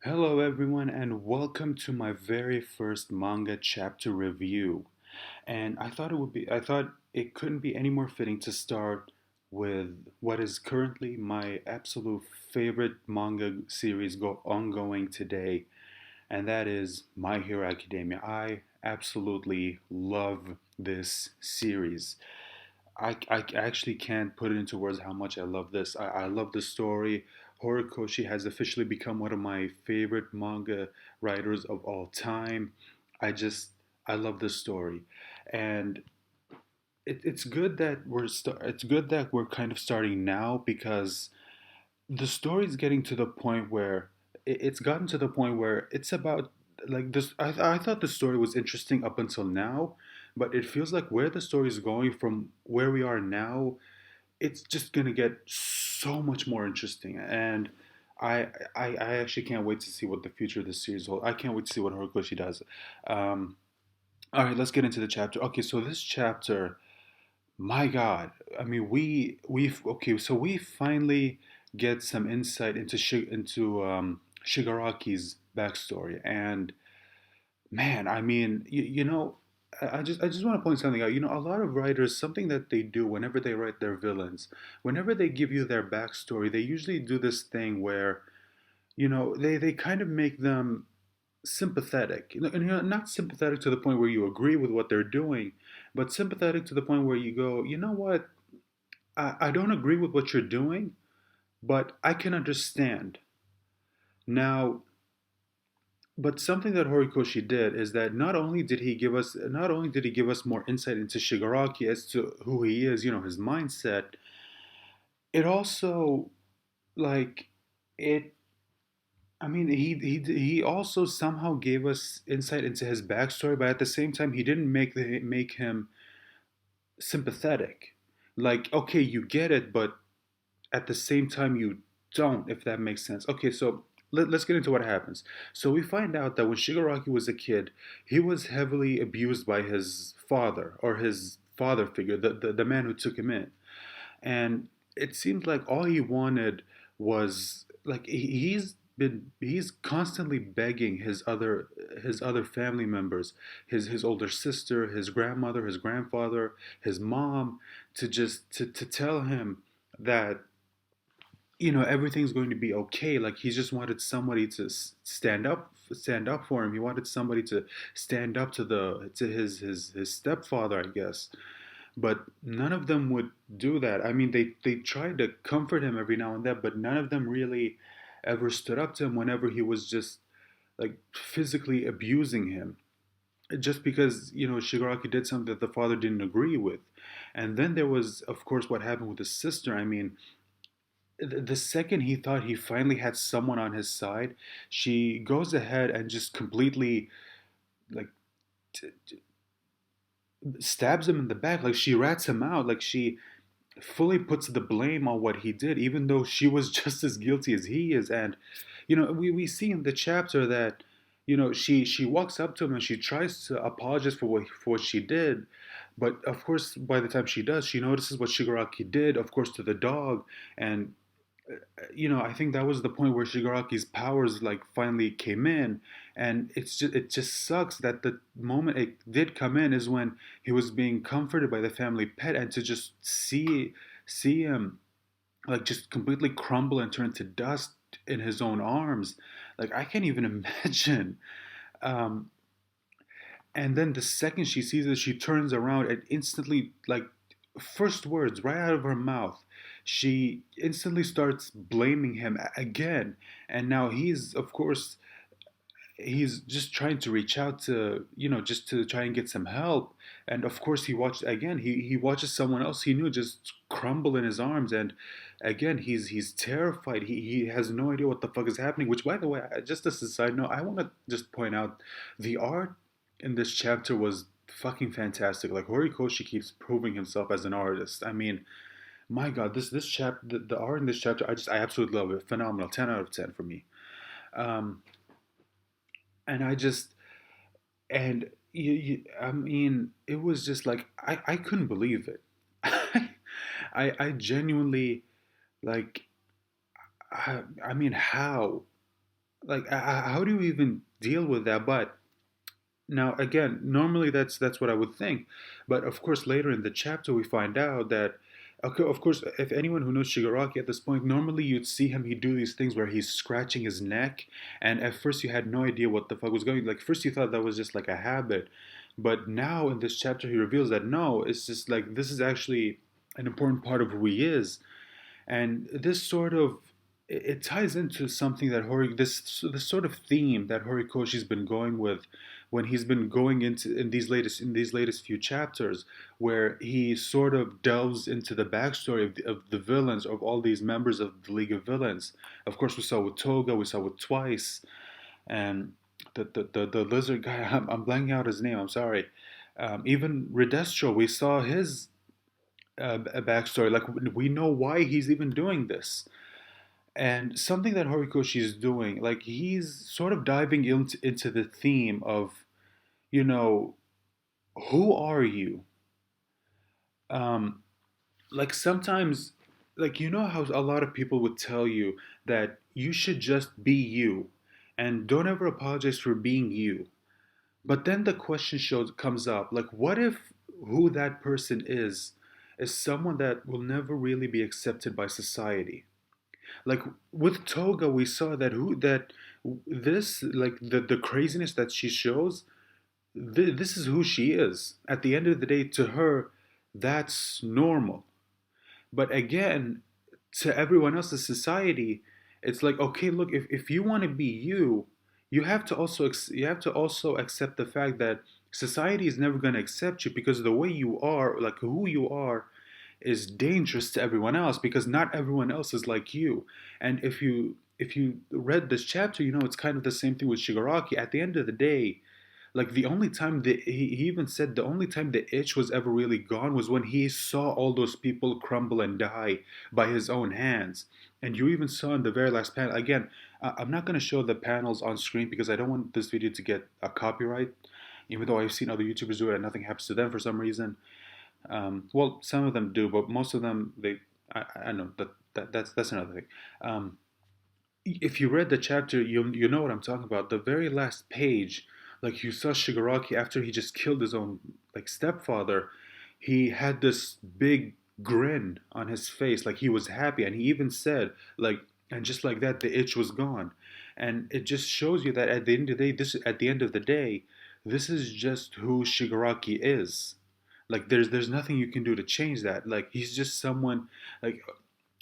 Hello, everyone, and welcome to my very first manga chapter review. And I thought it couldn't be any more fitting to start with what is currently my absolute favorite manga series ongoing today, and that is My Hero Academia. I absolutely love this series. I actually can't put it into words how much I love this. I love the story. Horikoshi has officially become one of my favorite manga writers of all time. I just I love this story, and it's good that it's good that we're kind of starting now because the story's getting to the point where it's gotten to the point where it's about like this. I thought the story was interesting up until now, but it feels like where the story is going from where we are now, it's just gonna get so much more interesting. And I actually can't wait to see what the future of this series holds. I can't wait to see what Horikoshi does. Um, all right, let's get into the chapter. Okay, so this chapter, my God, I mean, so we finally get some insight into Shigaraki's backstory, and man, I mean, I just want to point something out. You know, a lot of writers, something that they do whenever they write their villains, whenever they give you their backstory, they usually do this thing where they kind of make them sympathetic. And not sympathetic to the point where you agree with what they're doing, but sympathetic to the point where you go, you know what, I don't agree with what you're doing, but I can understand. Now, but something that Horikoshi did is that not only did he give us more insight into Shigaraki as to who he is, his mindset, it also like it I mean, he also somehow gave us insight into his backstory, but at the same time, he didn't make him sympathetic. Like, okay, you get it, but at the same time, you don't, if that makes sense. Okay, so let's get into what happens. So we find out that when Shigaraki was a kid, he was heavily abused by his father or his father figure, the man who took him in. And it seemed like all he wanted was like he's constantly begging his other family members, his older sister, his grandmother, his grandfather, his mom, to tell him that everything's going to be okay. Like he just wanted somebody to stand up for him. He wanted somebody to stand up to his stepfather, I guess. But none of them would do that. I mean, they tried to comfort him every now and then, but none of them really ever stood up to him whenever he was just like physically abusing him, just because Shigaraki did something that the father didn't agree with. And then there was, of course, what happened with his sister. I mean, the second he thought he finally had someone on his side, she goes ahead and just completely like t- t- stabs him in the back. Like she rats him out. Like she fully puts the blame on what he did, even though she was just as guilty as he is. And we see in the chapter that she walks up to him and she tries to apologize for what she did. But of course, by the time she does, she notices what Shigaraki did, of course, to the dog. And I think that was the point where Shigaraki's powers like finally came in, and it just sucks that the moment it did come in is when he was being comforted by the family pet, and to just see him like just completely crumble and turn to dust in his own arms, like I can't even imagine. Um, and then the second she sees it, she turns around and instantly, like, first words right out of her mouth, she instantly starts blaming him again. And now of course, he's just trying to reach out to, just to try and get some help. And of course, he watches someone else he knew just crumble in his arms. And again, he's terrified. He has no idea what the fuck is happening. Which, by the way, just as a side note, I want to just point out the art in this chapter was fucking fantastic. Like Horikoshi keeps proving himself as an artist. I mean, my God, this chapter, the art in this chapter, I absolutely love it. Phenomenal, 10 out of 10 for me. Um, and I just I mean, it was just like I couldn't believe it. I genuinely like. I mean, how? Like, how do you even deal with that? But now, again, normally that's what I would think, but of course, later in the chapter, we find out that, okay, of course, if anyone who knows Shigaraki at this point, normally you'd see him, he'd do these things where he's scratching his neck, and at first you had no idea what the fuck was going. Like first you thought that was just like a habit, but now in this chapter he reveals that no, it's just like this is actually an important part of who he is, and this sort of it ties into something that this sort of theme that Horikoshi's been going with when he's been going into in these latest few chapters, where he sort of delves into the backstory of the villains, of all these members of the League of Villains. Of course, we saw with Toga, we saw with Twice, and the lizard guy. I'm blanking out his name. I'm sorry. Even Redestro, we saw his a backstory. Like we know why he's even doing this, and something that Horikoshi is doing, like he's sort of diving into the theme of, you know, who are you? Um, like sometimes, like you know how a lot of people would tell you that you should just be you, and don't ever apologize for being you. But then the question comes up, like, what if who that person is someone that will never really be accepted by society? Like with Toga, we saw that this like the craziness that she shows. This is who she is. At the end of the day, to her, that's normal. But again, to everyone else in society, it's like, okay, look, if you want to be you, you have to also accept the fact that society is never going to accept you because the way you are, like who you are, is dangerous to everyone else because not everyone else is like you. And if you read this chapter, you know it's kind of the same thing with Shigaraki. At the end of the day, like the only time that he even said the only time the itch was ever really gone was when he saw all those people crumble and die by his own hands. And you even saw in the very last panel again. I'm not going to show the panels on screen because I don't want this video to get a copyright. Even though I've seen other YouTubers do it and nothing happens to them for some reason. Well, some of them do, but most of them they I know that's another thing. Um, if you read the chapter, you know what I'm talking about. The very last page, like you saw Shigaraki after he just killed his own like stepfather, he had this big grin on his face, like he was happy, and he even said like, and just like that, the itch was gone, and it just shows you that at the end of the day, this is just who Shigaraki is. Like there's nothing you can do to change that. Like he's just someone like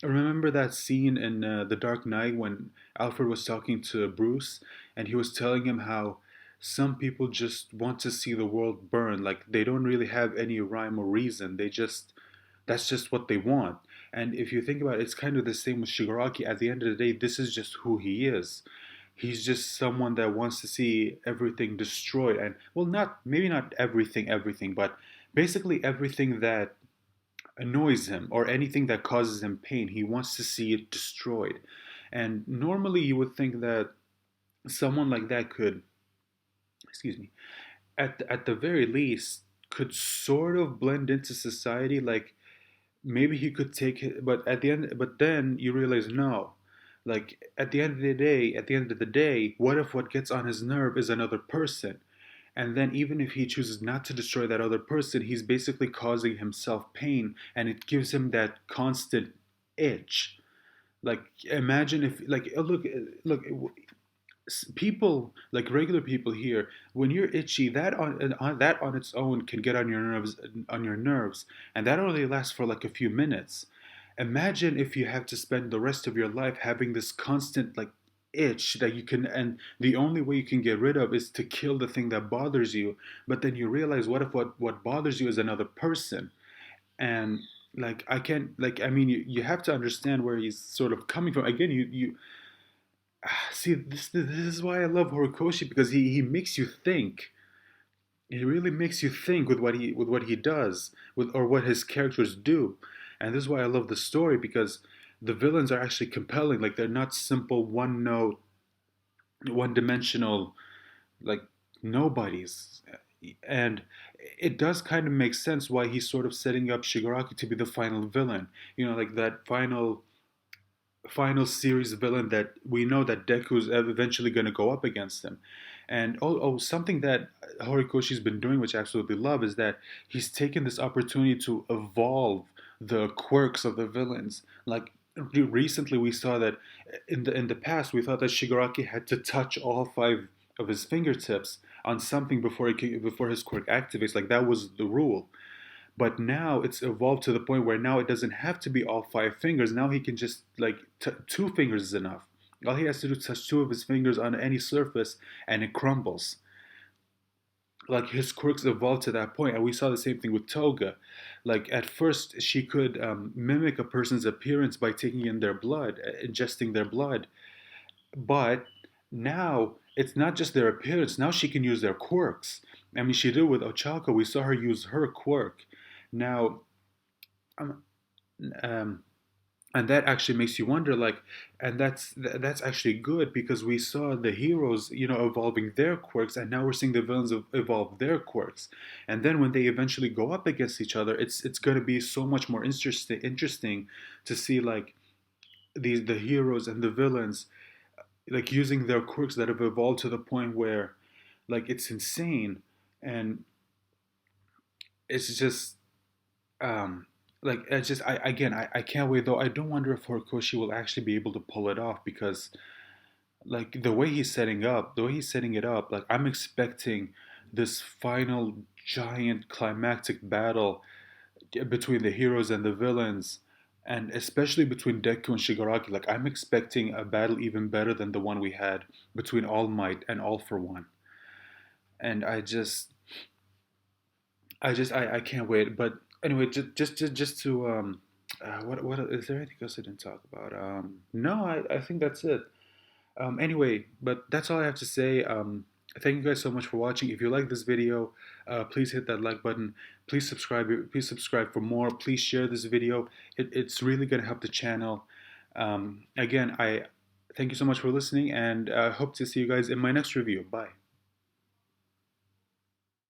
remember that scene in The Dark Knight when Alfred was talking to Bruce and he was telling him how some people just want to see the world burn. Like they don't really have any rhyme or reason. That's just what they want. And if you think about it, it's kind of the same with Shigaraki. At the end of the day, this is just who he is. He's just someone that wants to see everything destroyed. And, well, not, maybe not everything, but basically everything that annoys him or anything that causes him pain, he wants to see it destroyed. And normally you would think that someone like that could, excuse me, at the very least, could sort of blend into society. Like maybe he could take it, but then you realize no. Like at the end of the day, what if what gets on his nerve is another person? And then even if he chooses not to destroy that other person, he's basically causing himself pain, and it gives him that constant itch. Like imagine if like look people like regular people here, when you're itchy, that on its own can get on your nerves, and that only lasts for like a few minutes. Imagine if you have to spend the rest of your life having this constant like itch that you can, and the only way you can get rid of is to kill the thing that bothers you. But then you realize, what if what bothers you is another person? And like I can't, like I mean, you have to understand where he's sort of coming from. Again, you see, this is why I love Horikoshi, because he makes you think. He really makes you think with what he does, with or what his characters do. And this is why I love the story, because the villains are actually compelling. Like they're not simple one note, one dimensional, like nobodies. And it does kind of make sense why he's sort of setting up Shigaraki to be the final villain. You know, like that final final series villain that we know that Deku's eventually going to go up against him. And something that Horikoshi's been doing, which I absolutely love, is that he's taken this opportunity to evolve the quirks of the villains. Like recently, we saw that in the past, we thought that Shigaraki had to touch all five of his fingertips on something before his quirk activates. Like that was the rule. But now it's evolved to the point where now it doesn't have to be all five fingers. Now he can just like two fingers is enough. All he has to do is touch two of his fingers on any surface and it crumbles. Like his quirks evolved to that point, and we saw the same thing with Toga. Like at first, she could mimic a person's appearance by taking in their blood, ingesting their blood. But now it's not just their appearance. Now she can use their quirks. I mean, she did with Ochako. We saw her use her quirk. Now, um, um, and that actually makes you wonder, like, and that's actually good because we saw the heroes, evolving their quirks, and now we're seeing the villains evolve their quirks. And then when they eventually go up against each other, it's going to be so much more interesting to see like the heroes and the villains like using their quirks that have evolved to the point where like it's insane. And it's just like it's just I can't wait though. I don't wonder if Horikoshi will actually be able to pull it off because like the way he's setting it up, like I'm expecting this final giant climactic battle between the heroes and the villains, and especially between Deku and Shigaraki. Like I'm expecting a battle even better than the one we had between All Might and All for One. And I can't wait. But anyway, just to what is there anything else I didn't talk about? No, I think that's it. Anyway, but that's all I have to say. Thank you guys so much for watching. If you like this video, please hit that like button. Please subscribe. Please subscribe for more. Please share this video. It's really gonna help the channel. Again, I thank you so much for listening, and hope to see you guys in my next review. Bye.